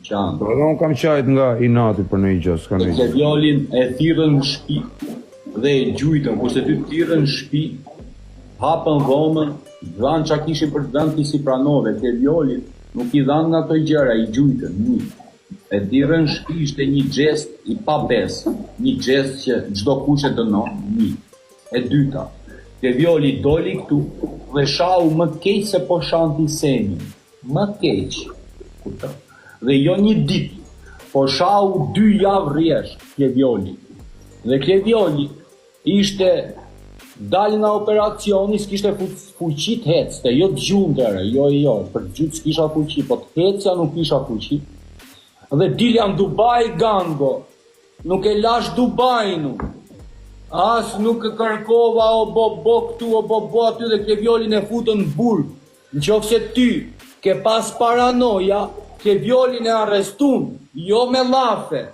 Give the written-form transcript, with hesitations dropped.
Qanë. Po edhe unë kam qajt nga inati për në i gjë, s'ka në i gjë. Violin e thirrën në shtëpi dhe e gjujtën, kurse ty thirrën në shtëpi, hapën dhomën, dhanë çka kishin për të dhënë ti si pranove, te Violin nuk i dhanë nga ato gjëra, i gjujtën, një. E thirrën në shtëpi ishte një xhest i pabes, një xhest që çdo kush e dënon, një. E dyta, te Violi doli këtu dhe shau më keq se po shanti Semin, më keq. Kupton? Dhe jo një ditë, po shau 2 javë rresht Klevioli. Dhe Klevioli ishte dalë nga operacioni, s'kishte fuqi të hecte, jo të gjumëtere, jo, për të gjumë s'kisha fuqi, po të hecja nuk kisha fuqi. Dhe dilja në Dubai gango, nuk e lash Dubainu, as nuk e kërkova o bo këtu, o bo aty dhe Kleviolin e futën në burg. Në qoftë se ty ke pas paranoja, Kleviolin e arrestun, jo me llafe.